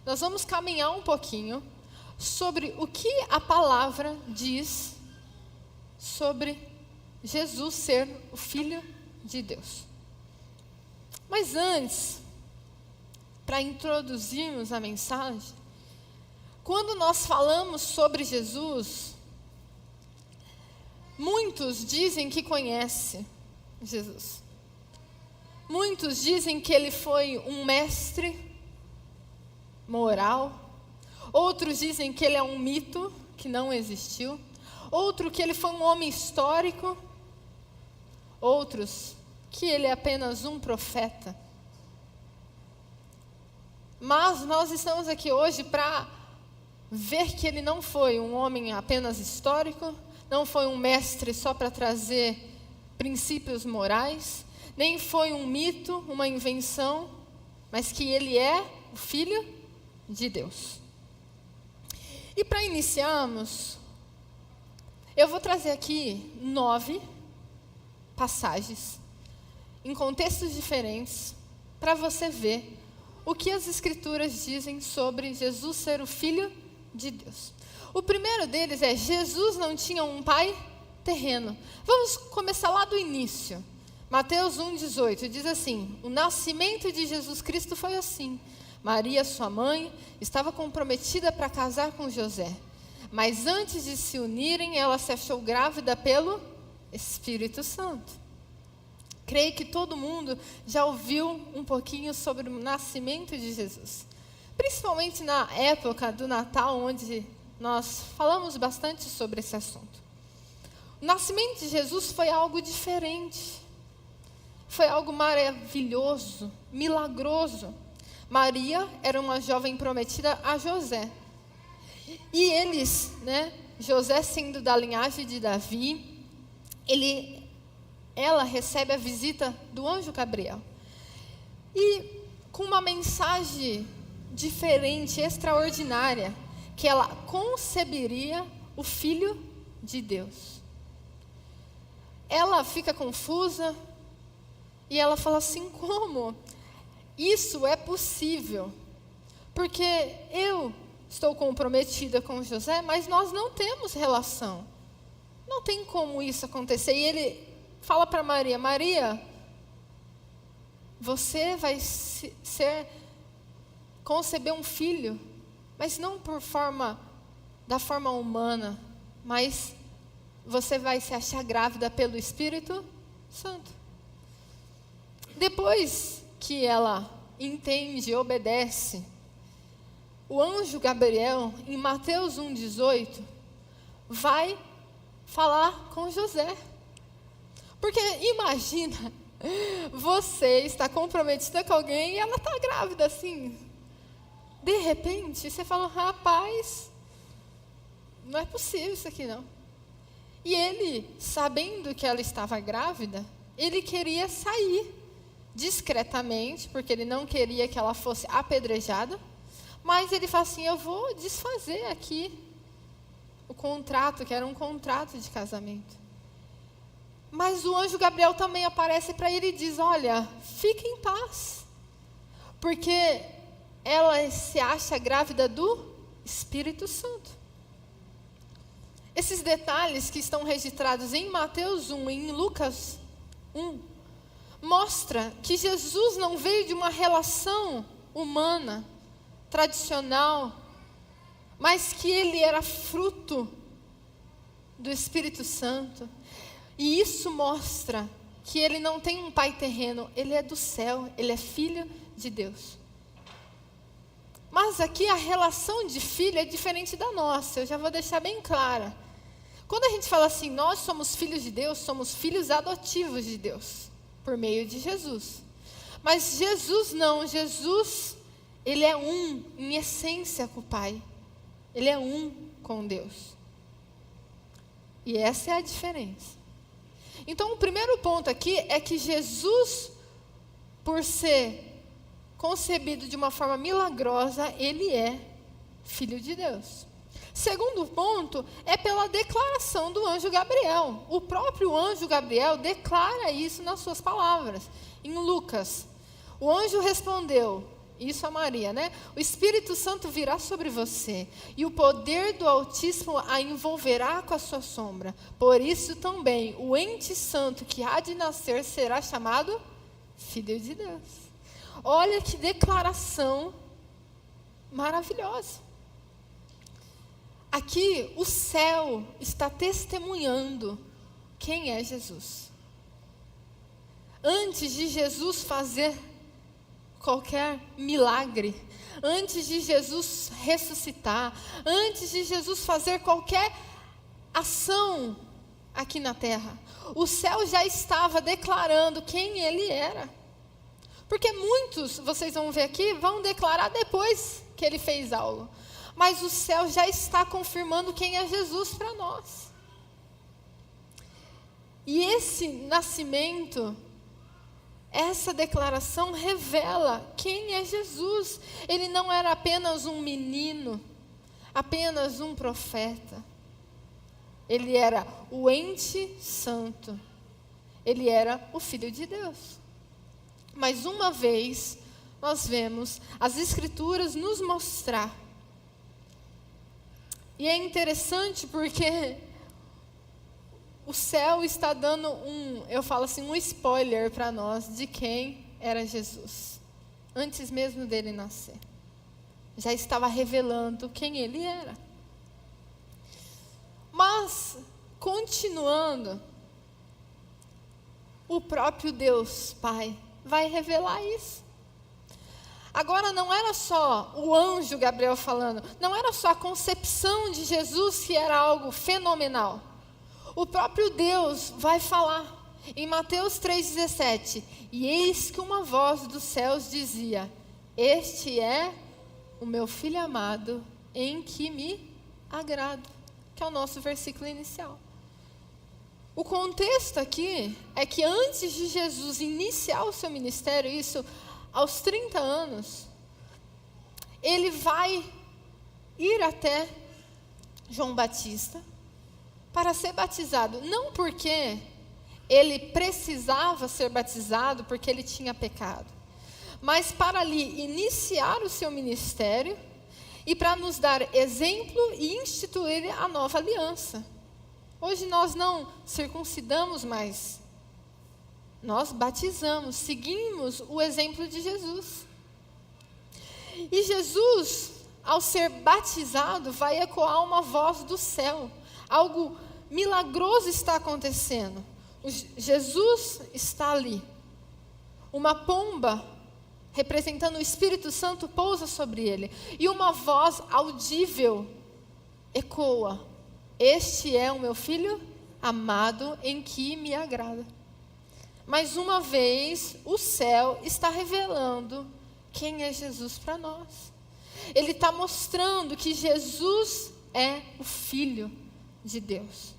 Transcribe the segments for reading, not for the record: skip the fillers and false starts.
nós vamos caminhar um pouquinho sobre o que a palavra diz sobre Jesus ser o Filho de Deus. Mas antes, para introduzirmos a mensagem, quando nós falamos sobre Jesus, muitos dizem que conhecem Jesus. Muitos dizem que ele foi um mestre moral. Outros dizem que ele é um mito, que não existiu. Outro que ele foi um homem histórico. Outros que ele é apenas um profeta. Mas nós estamos aqui hoje para ver que ele não foi um homem apenas histórico, não foi um mestre só para trazer princípios morais, nem foi um mito, uma invenção, mas que ele é o Filho de Deus. E para iniciarmos, eu vou trazer aqui 9 passagens, em contextos diferentes, para você ver o que as Escrituras dizem sobre Jesus ser o Filho de Deus. O primeiro deles é: Jesus não tinha um pai terreno. Vamos começar lá do início. Mateus 1,18 diz assim: o nascimento de Jesus Cristo foi assim. Maria, sua mãe, estava comprometida para casar com José. Mas antes de se unirem, ela se achou grávida pelo Espírito Santo. Creio que todo mundo já ouviu um pouquinho sobre o nascimento de Jesus. Principalmente na época do Natal, onde nós falamos bastante sobre esse assunto. O nascimento de Jesus foi algo diferente. Foi algo maravilhoso, milagroso. Maria era uma jovem prometida a José. E eles, José sendo da linhagem de Davi, ela recebe a visita do anjo Gabriel. E com uma mensagem diferente, extraordinária, que ela conceberia o Filho de Deus. Ela fica confusa e ela fala assim: como isso é possível? Porque eu estou comprometida com José, mas nós não temos relação. Não tem como isso acontecer. E ele fala para Maria: Maria, você vai conceber um filho, mas não da forma humana, mas você vai se achar grávida pelo Espírito Santo. Depois que ela entende e obedece, o anjo Gabriel, em Mateus 1,18, vai falar com José. Porque imagina, você está comprometida com alguém e ela está grávida assim. De repente, você fala: rapaz, não é possível isso aqui não. E ele, sabendo que ela estava grávida, ele queria sair discretamente, porque ele não queria que ela fosse apedrejada. Mas ele fala assim: eu vou desfazer aqui o contrato, que era um contrato de casamento. Mas o anjo Gabriel também aparece para ele e diz: olha, fique em paz, porque ela se acha grávida do Espírito Santo. Esses detalhes que estão registrados em Mateus 1 e em Lucas 1, mostra que Jesus não veio de uma relação humana, tradicional, mas que ele era fruto do Espírito Santo. E isso mostra que ele não tem um pai terreno, ele é do céu, ele é filho de Deus. Mas aqui a relação de filho é diferente da nossa, eu já vou deixar bem clara. Quando a gente fala assim, nós somos filhos de Deus, somos filhos adotivos de Deus, por meio de Jesus. Mas Jesus não, Jesus, ele é um em essência com o Pai. Ele é um com Deus. E essa é a diferença. Então, o primeiro ponto aqui é que Jesus, por ser concebido de uma forma milagrosa, ele é filho de Deus. Segundo ponto é pela declaração do anjo Gabriel. O próprio anjo Gabriel declara isso nas suas palavras. Em Lucas, o anjo respondeu: isso a Maria, né? O Espírito Santo virá sobre você, e o poder do Altíssimo a envolverá com a sua sombra. Por isso também, o ente santo que há de nascer será chamado Filho de Deus. Olha que declaração maravilhosa. Aqui, o céu está testemunhando quem é Jesus. Antes de Jesus fazer qualquer milagre, antes de Jesus ressuscitar, antes de Jesus fazer qualquer ação aqui na terra, o céu já estava declarando quem ele era. Porque muitos, vocês vão ver aqui, vão declarar depois que ele fez algo. Mas o céu já está confirmando quem é Jesus para nós. E esse nascimento, essa declaração revela quem é Jesus. Ele não era apenas um menino, apenas um profeta. Ele era o ente santo. Ele era o Filho de Deus. Mais uma vez, nós vemos as Escrituras nos mostrar. E é interessante porque o céu está dando um spoiler para nós de quem era Jesus. Antes mesmo dele nascer. Já estava revelando quem ele era. Mas, continuando, o próprio Deus Pai vai revelar isso. Agora não era só o anjo Gabriel falando, não era só a concepção de Jesus que era algo fenomenal. O próprio Deus vai falar em Mateus 3,17: e eis que uma voz dos céus dizia: este é o meu filho amado, em que me agrado. Que é o nosso versículo inicial. O contexto aqui é que antes de Jesus iniciar o seu ministério, isso aos 30 anos, ele vai ir até João Batista para ser batizado. Não porque ele precisava ser batizado, porque ele tinha pecado, mas para ali iniciar o seu ministério e para nos dar exemplo e instituir a nova aliança. Hoje nós não circuncidamos mais, nós batizamos, seguimos o exemplo de Jesus. E Jesus, ao ser batizado, vai ecoar uma voz do céu. Algo milagroso está acontecendo. Jesus está ali. Uma pomba, representando o Espírito Santo, pousa sobre ele. E uma voz audível ecoa: este é o meu filho amado, em que me agrada. Mais uma vez, o céu está revelando quem é Jesus para nós. Ele está mostrando que Jesus é o Filho de Deus.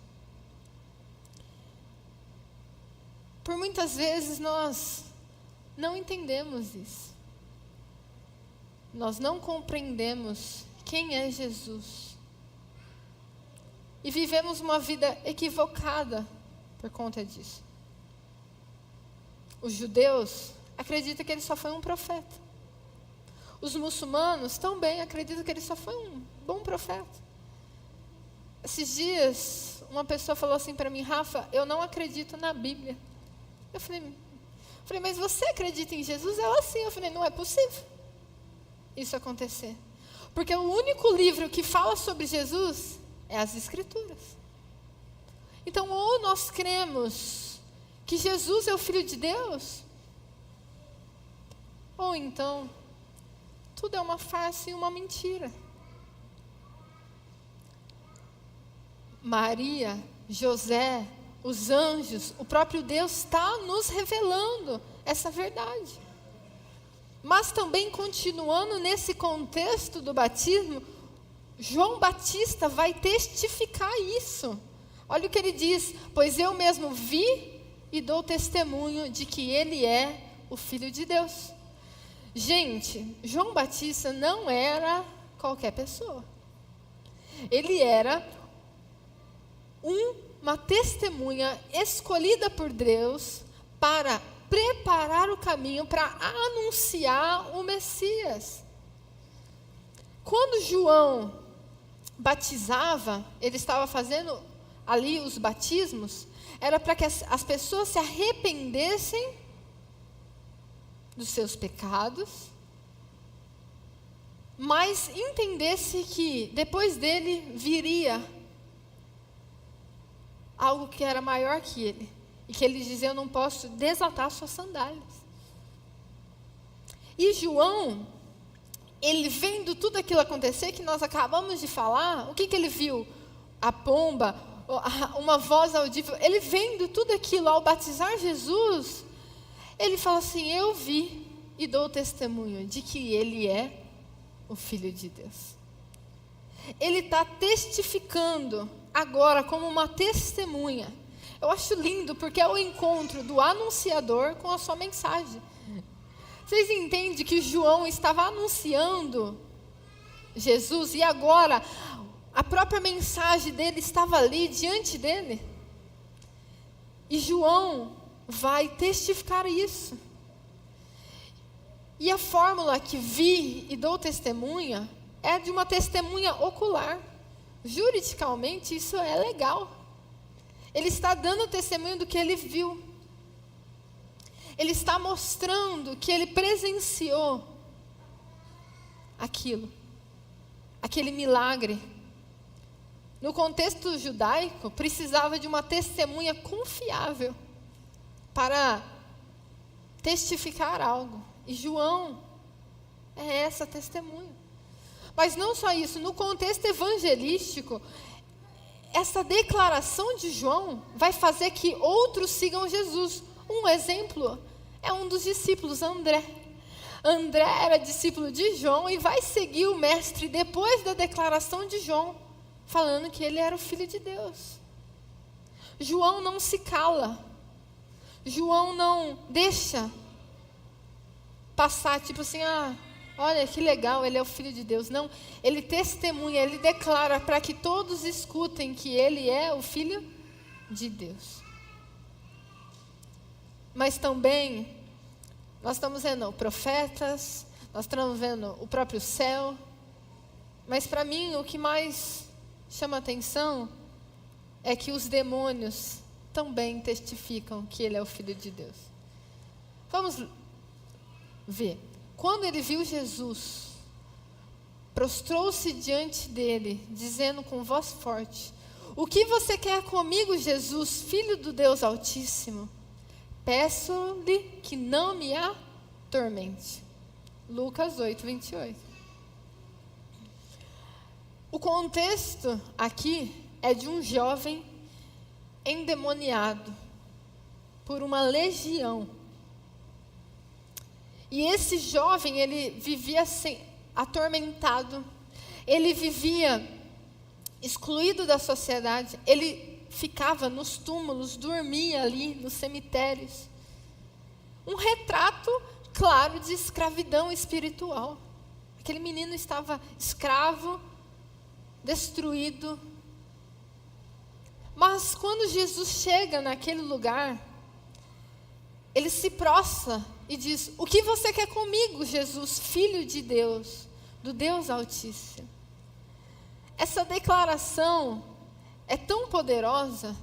Por muitas vezes nós não entendemos isso. Nós não compreendemos quem é Jesus. E vivemos uma vida equivocada por conta disso. Os judeus acreditam que ele só foi um profeta. Os muçulmanos também acreditam que ele só foi um bom profeta. Esses dias, uma pessoa falou assim para mim: Rafa, eu não acredito na Bíblia. Eu falei, mas você acredita em Jesus? Ela sim. Eu falei, não é possível isso acontecer. Porque o único livro que fala sobre Jesus é as Escrituras. Então, ou nós cremos que Jesus é o Filho de Deus, ou então, tudo é uma farsa e uma mentira. Maria, José, os anjos, o próprio Deus está nos revelando essa verdade. Mas também, continuando nesse contexto do batismo, João Batista vai testificar isso. Olha o que ele diz: pois eu mesmo vi e dou testemunho de que ele é o Filho de Deus. Gente, João Batista não era qualquer pessoa. Ele era uma testemunha escolhida por Deus para preparar o caminho, para anunciar o Messias. Quando João batizava, ele estava fazendo ali os batismos, era para que as pessoas se arrependessem dos seus pecados, mas entendesse que depois dele viria algo que era maior que ele, e que ele dizia: eu não posso desatar suas sandálias. E João, ele vendo tudo aquilo acontecer que nós acabamos de falar, o que ele viu? A pomba, uma voz audível. Ele vendo tudo aquilo ao batizar Jesus, ele fala assim: eu vi e dou testemunho de que ele é o Filho de Deus. Ele está testificando agora como uma testemunha. Eu acho lindo, porque é o encontro do anunciador com a sua mensagem. Vocês entendem que João estava anunciando Jesus e agora a própria mensagem dele estava ali diante dele? E João vai testificar isso. E a fórmula que vi e dou testemunha é de uma testemunha ocular. Juridicamente isso é legal. Ele está dando testemunho do que ele viu. Ele está mostrando que ele presenciou aquilo, aquele milagre. No contexto judaico, precisava de uma testemunha confiável para testificar algo. E João é essa testemunha. Mas não só isso, no contexto evangelístico, essa declaração de João vai fazer que outros sigam Jesus. Um exemplo é um dos discípulos, André. André era discípulo de João e vai seguir o mestre depois da declaração de João, falando que ele era o Filho de Deus. João não se cala. João não deixa passar, tipo assim, olha que legal, ele é o Filho de Deus. Não, ele testemunha, ele declara para que todos escutem que ele é o Filho de Deus. Mas também, nós estamos vendo profetas, nós estamos vendo o próprio céu. Mas para mim, o que mais chama atenção é que os demônios também testificam que ele é o Filho de Deus. Vamos ver. Quando ele viu Jesus, prostrou-se diante dele, dizendo com voz forte: o que você quer comigo, Jesus, Filho do Deus Altíssimo? Peço-lhe que não me atormente. Lucas 8, 28. O contexto aqui é de um jovem endemoniado por uma legião. E esse jovem, ele vivia atormentado, ele vivia excluído da sociedade, ele ficava nos túmulos, dormia ali nos cemitérios. Um retrato claro de escravidão espiritual. Aquele menino estava escravo, destruído. Mas quando Jesus chega naquele lugar, ele se prostra e diz: o que você quer comigo, Jesus, Filho de Deus, do Deus Altíssimo? Essa declaração é tão poderosa,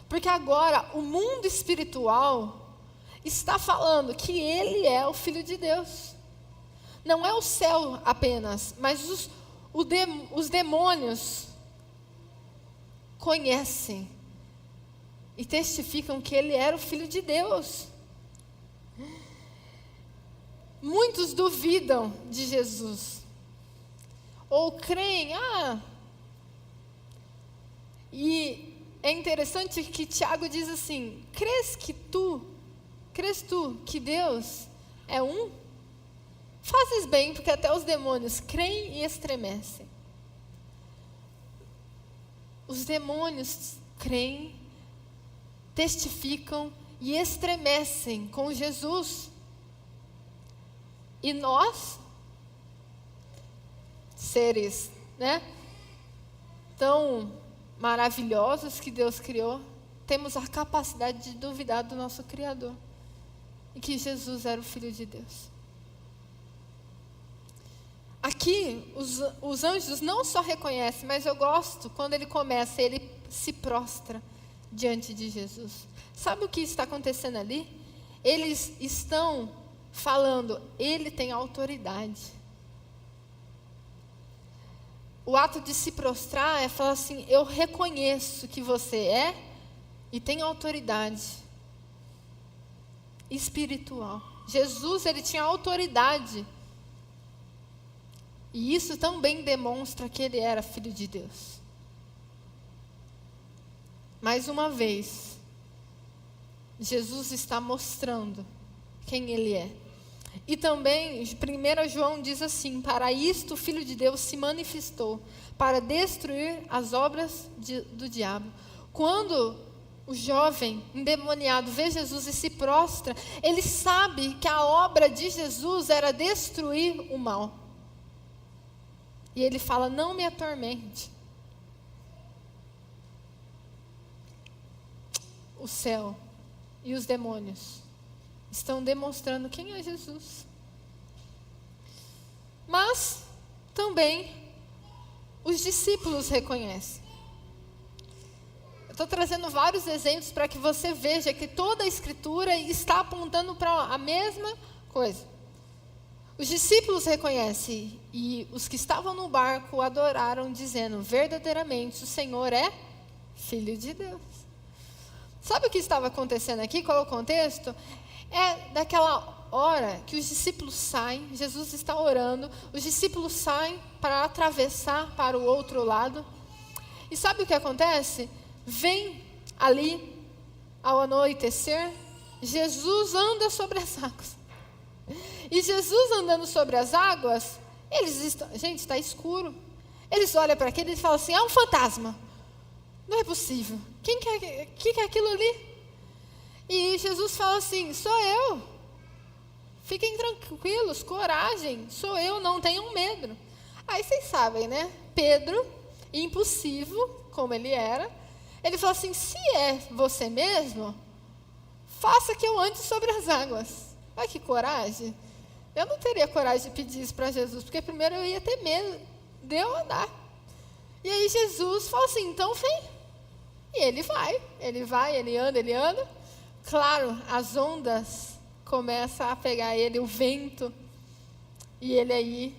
porque agora o mundo espiritual está falando que ele é o Filho de Deus. Não é o céu apenas, mas os demônios conhecem e testificam que ele era o Filho de Deus. Muitos duvidam de Jesus, ou creem, e é interessante que Tiago diz assim: crês tu que Deus é um? Fazes bem, porque até os demônios creem e estremecem. Os demônios creem, testificam e estremecem com Jesus. E nós, seres, tão maravilhosos que Deus criou, temos a capacidade de duvidar do nosso Criador. e que Jesus era o Filho de Deus. Aqui, os anjos não só reconhecem, mas eu gosto quando ele se prostra diante de Jesus. Sabe o que está acontecendo ali? Eles estão falando, ele tem autoridade. O ato de se prostrar é falar assim, eu reconheço que você é e tem autoridade espiritual. Jesus, ele tinha autoridade. E isso também demonstra que ele era Filho de Deus. Mais uma vez, Jesus está mostrando quem ele é. E também, 1 João diz assim, para isto o Filho de Deus se manifestou, para destruir as obras do diabo. Quando o jovem endemoniado vê Jesus e se prostra, ele sabe que a obra de Jesus era destruir o mal. E ele fala, não me atormente. O céu e os demônios estão demonstrando quem é Jesus. Mas também os discípulos reconhecem. Eu estou trazendo vários exemplos para que você veja que toda a Escritura está apontando para a mesma coisa. Os discípulos reconhecem e os que estavam no barco adoraram, dizendo, verdadeiramente o Senhor é Filho de Deus. Sabe o que estava acontecendo aqui? Qual é o contexto? É daquela hora que os discípulos saem, Jesus está orando, os discípulos saem para atravessar para o outro lado. E sabe o que acontece? Vem ali, ao anoitecer, Jesus anda sobre as águas. E Jesus andando sobre as águas, gente, está escuro. Eles olham para aquilo e falam assim, é um fantasma. Não é possível. Quem que é aquilo ali? E Jesus fala assim, sou eu. Fiquem tranquilos, coragem, sou eu, não tenham medo. Aí vocês sabem, né? Pedro, impulsivo, como ele era, ele falou assim, se é você mesmo, faça que eu ande sobre as águas. Olha que coragem. Eu não teria coragem de pedir isso para Jesus, porque primeiro eu ia ter medo de eu andar. E aí Jesus fala assim, então vem. E ele vai, ele anda. Claro, as ondas começam a pegar ele, o vento. E ele aí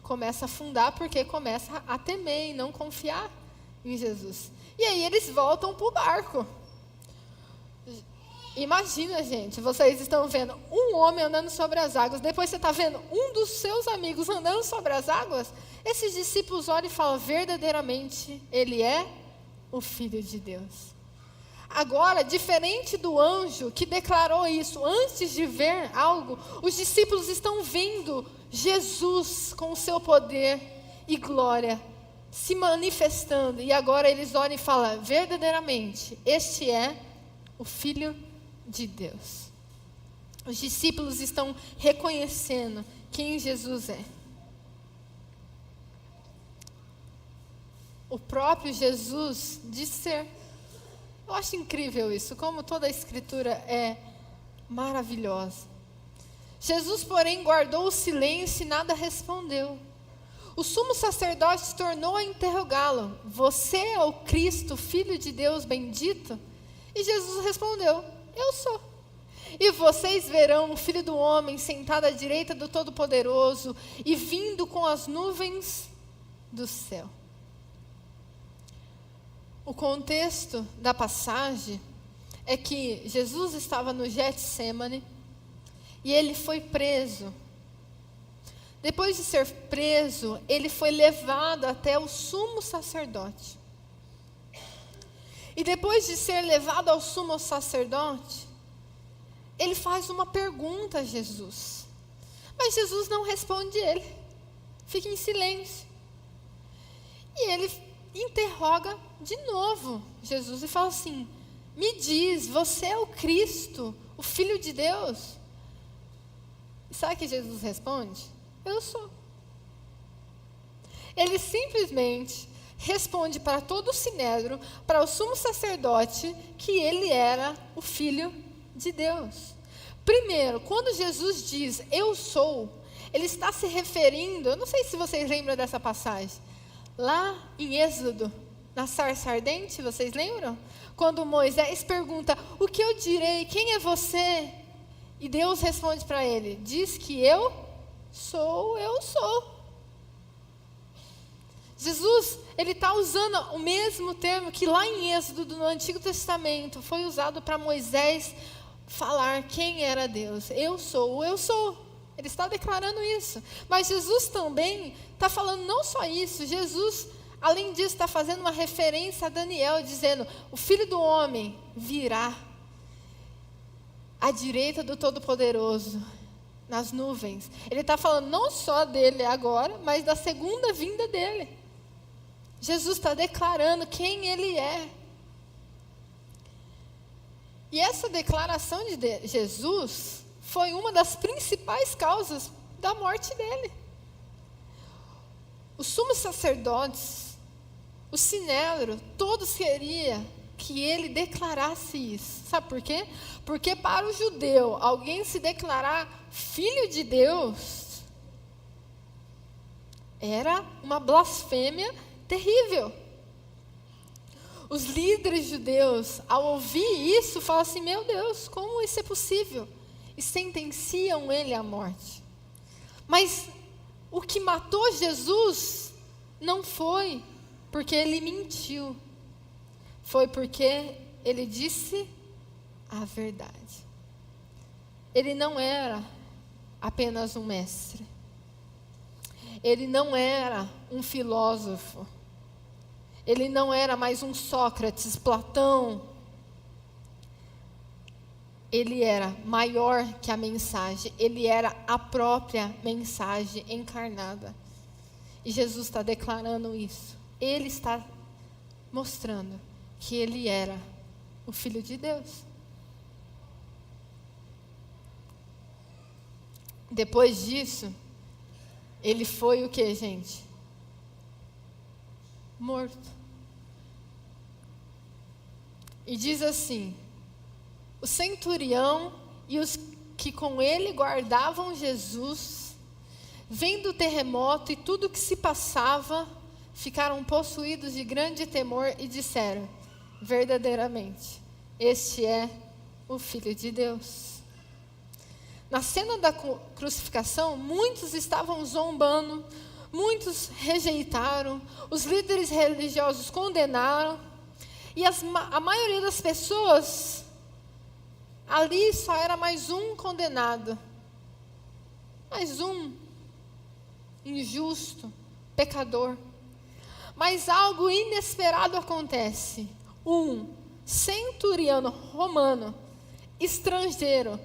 começa a afundar, porque começa a temer e não confiar em Jesus. E aí eles voltam para o barco. Imagina, gente, vocês estão vendo um homem andando sobre as águas, depois você está vendo um dos seus amigos andando sobre as águas. Esses discípulos olham e falam, verdadeiramente, ele é o Filho de Deus. Agora, diferente do anjo que declarou isso antes de ver algo, os discípulos estão vendo Jesus com o seu poder e glória se manifestando. E agora eles olham e falam, verdadeiramente, este é o Filho de Deus. Os discípulos estão reconhecendo quem Jesus é. O próprio Jesus diz ser. Eu acho incrível isso, como toda a Escritura é maravilhosa. Jesus, porém, guardou o silêncio e nada respondeu. O sumo sacerdote tornou a interrogá-lo, você é o Cristo, Filho de Deus bendito? E Jesus respondeu, eu sou. E vocês verão o Filho do Homem sentado à direita do Todo-Poderoso e vindo com as nuvens do céu. O contexto da passagem é que Jesus estava no Getsemane e ele foi preso. Depois de ser preso, ele foi levado até o sumo sacerdote. E depois de ser levado ao sumo sacerdote, ele faz uma pergunta a Jesus. Mas Jesus não responde ele. Fica em silêncio. E ele interroga de novo Jesus e fala assim, me diz, você é o Cristo, o Filho de Deus? E sabe o que Jesus responde? Eu sou. Ele simplesmente responde para todo o sinédrio, para o sumo sacerdote, que ele era o Filho de Deus. Primeiro, quando Jesus diz, eu sou, ele está se referindo, eu não sei se vocês lembram dessa passagem, lá em Êxodo, na sarça ardente, vocês lembram? Quando Moisés pergunta, o que eu direi, quem é você? E Deus responde para ele, diz que eu sou. Jesus, ele está usando o mesmo termo que lá em Êxodo, no Antigo Testamento, foi usado para Moisés falar quem era Deus. Eu sou. Ele está declarando isso. Mas Jesus também está falando não só isso. Jesus, além disso, está fazendo uma referência a Daniel, dizendo, o Filho do Homem virá à direita do Todo-Poderoso, nas nuvens. Ele está falando não só dele agora, mas da segunda vinda dele. Jesus está declarando quem ele é. E essa declaração de Jesus foi uma das principais causas da morte dele. Os sumos sacerdotes, o sinédrio, todos queriam que ele declarasse isso. Sabe por quê? Porque para o judeu, alguém se declarar filho de Deus era uma blasfêmia terrível. Os líderes judeus, ao ouvir isso, falam assim, meu Deus, como isso é possível? E sentenciam ele à morte. Mas o que matou Jesus não foi porque ele mentiu. Foi porque ele disse a verdade. Ele não era apenas um mestre. Ele não era um filósofo. Ele não era mais um Sócrates, Platão. Ele era maior que a mensagem. Ele era a própria mensagem encarnada. E Jesus está declarando isso. Ele está mostrando que ele era o Filho de Deus. Depois disso, ele foi o que, gente? Morto. E diz assim, o centurião e os que com ele guardavam Jesus, vendo o terremoto e tudo o que se passava, ficaram possuídos de grande temor e disseram, verdadeiramente, este é o Filho de Deus. Na cena da crucificação, muitos estavam zombando, muitos rejeitaram, os líderes religiosos condenaram, e a maioria das pessoas, ali só era mais um condenado, mais um injusto, pecador. Mas algo inesperado acontece. Um centurião romano, estrangeiro,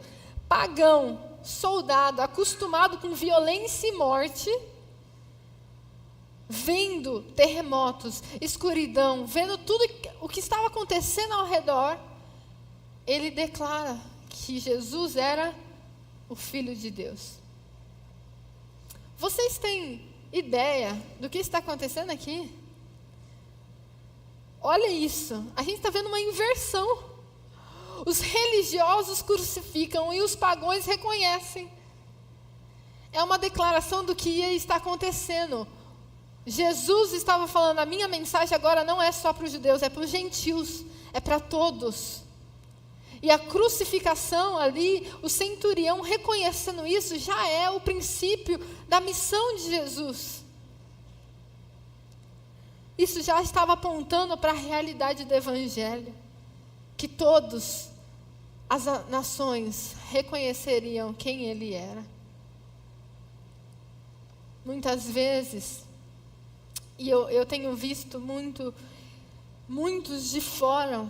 pagão, soldado, acostumado com violência e morte, vendo terremotos, escuridão, vendo tudo o que estava acontecendo ao redor, ele declara que Jesus era o Filho de Deus. Vocês têm ideia do que está acontecendo aqui? Olha isso, a gente está vendo uma inversão. Os religiosos crucificam e os pagãos reconhecem. É uma declaração do que ia estar acontecendo. Jesus estava falando, a minha mensagem agora não é só para os judeus, é para os gentios, é para todos. E a crucificação ali, o centurião reconhecendo isso, já é o princípio da missão de Jesus. Isso já estava apontando para a realidade do Evangelho, que todas as nações reconheceriam quem ele era. Muitas vezes, e eu tenho visto muitos de fora,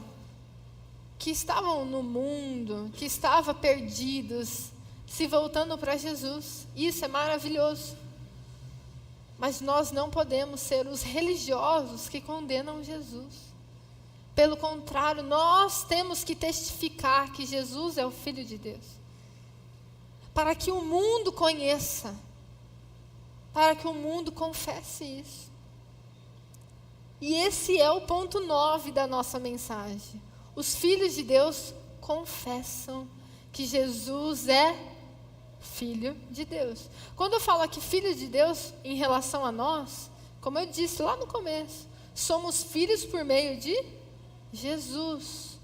que estavam no mundo, que estavam perdidos, se voltando para Jesus. Isso é maravilhoso. Mas nós não podemos ser os religiosos que condenam Jesus. Pelo contrário, nós temos que testificar que Jesus é o Filho de Deus. Para que o mundo conheça. Para que o mundo confesse isso. E esse é o ponto 9 da nossa mensagem. Os filhos de Deus confessam que Jesus é Filho de Deus. Quando eu falo aqui Filho de Deus em relação a nós, como eu disse lá no começo, somos filhos por meio de Jesus.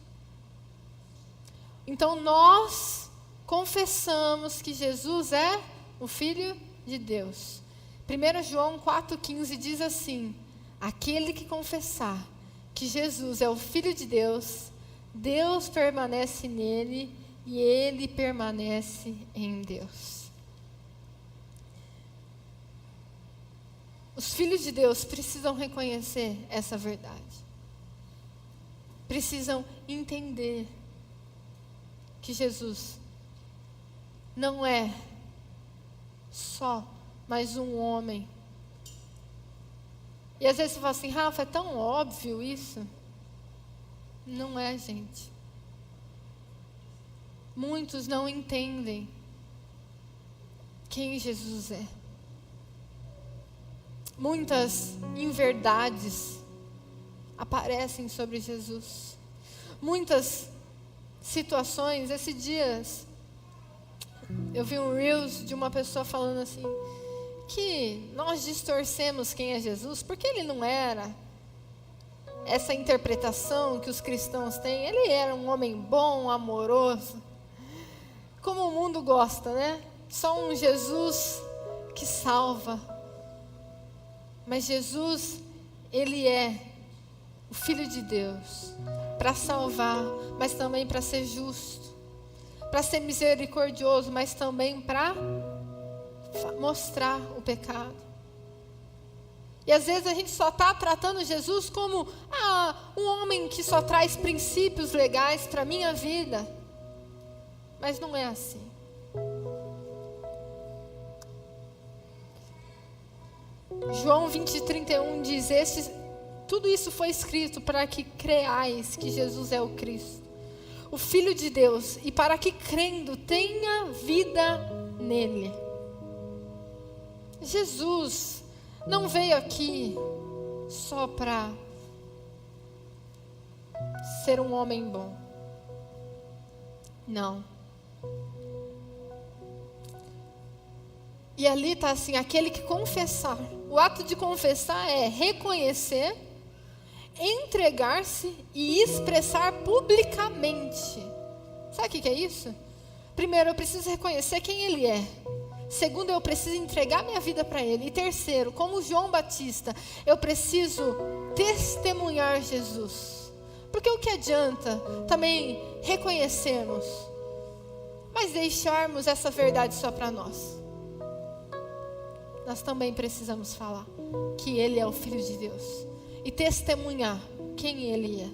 Então nós confessamos que Jesus é o Filho de Deus. 1 João 4,15 diz assim: aquele que confessar que Jesus é o Filho de Deus, Deus permanece nele e ele permanece em Deus. Os filhos de Deus precisam reconhecer essa verdade. Precisam entender que Jesus não é só mais um homem. E às vezes você fala assim: Rafa, é tão óbvio isso. Não é, gente. Muitos não entendem quem Jesus é. Muitas inverdades aparecem sobre Jesus. Muitas situações. Esses dias eu vi um Reels de uma pessoa falando assim, que nós distorcemos quem é Jesus, porque ele não era essa interpretação que os cristãos têm. Ele era um homem bom, amoroso, como o mundo gosta, né? Só um Jesus que salva. Mas Jesus, ele é o Filho de Deus para salvar, mas também para ser justo, para ser misericordioso, mas também para mostrar o pecado. E às vezes a gente só está tratando Jesus como um homem que só traz princípios legais para a minha vida. Mas não é assim. João 20:31 diz: tudo isso foi escrito para que creais que Jesus é o Cristo, o Filho de Deus, e para que crendo tenha vida nele. Jesus não veio aqui só para ser um homem bom. Não. E ali está assim, aquele que confessar. O ato de confessar é reconhecer, entregar-se e expressar publicamente. Sabe o que é isso? Primeiro, eu preciso reconhecer quem ele é. Segundo, eu preciso entregar minha vida para ele. E terceiro, como João Batista, eu preciso testemunhar Jesus. Porque o que adianta também reconhecermos, mas deixarmos essa verdade só para nós? Nós também precisamos falar que ele é o Filho de Deus e testemunhar quem ele é.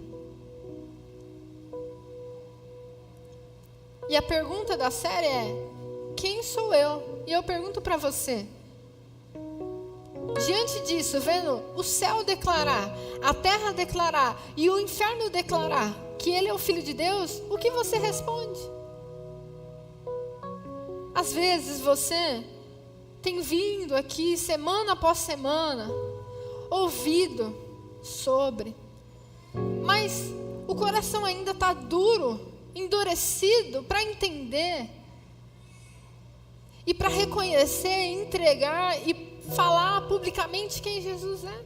E a pergunta da série é: quem sou eu? E eu pergunto para você, diante disso, vendo o céu declarar, a terra declarar e o inferno declarar que ele é o Filho de Deus, o que você responde? Às vezes você tem vindo aqui semana após semana, ouvido sobre, mas o coração ainda está duro, endurecido para entender e para reconhecer, entregar e falar publicamente quem Jesus é.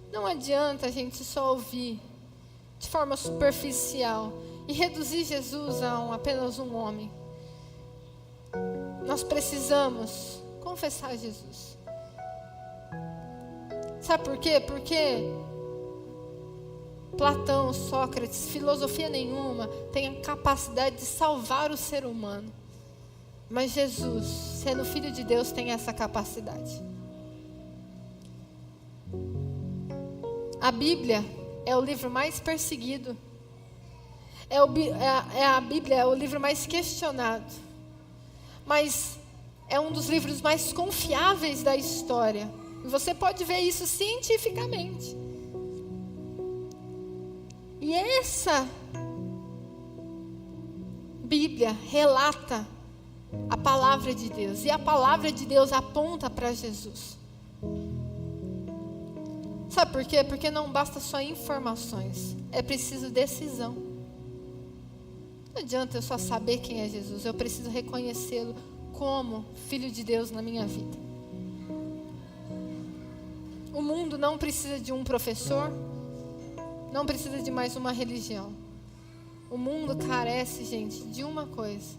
Não adianta a gente só ouvir de forma superficial e reduzir Jesus a apenas um homem. Nós precisamos confessar Jesus. Sabe por quê? Porque Platão, Sócrates, filosofia nenhuma tem a capacidade de salvar o ser humano. Mas Jesus, sendo Filho de Deus, tem essa capacidade. A Bíblia é o livro mais perseguido. A Bíblia é o livro mais questionado. Mas é um dos livros mais confiáveis da história. E você pode ver isso cientificamente. E essa Bíblia relata a palavra de Deus. E a palavra de Deus aponta para Jesus. Sabe por quê? Porque não basta só informações. É preciso decisão. Não adianta eu só saber quem é Jesus, eu preciso reconhecê-lo como Filho de Deus na minha vida. O mundo não precisa de um professor, não precisa de mais uma religião. O mundo carece, gente, de uma coisa: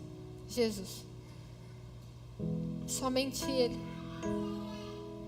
Jesus. Somente Ele.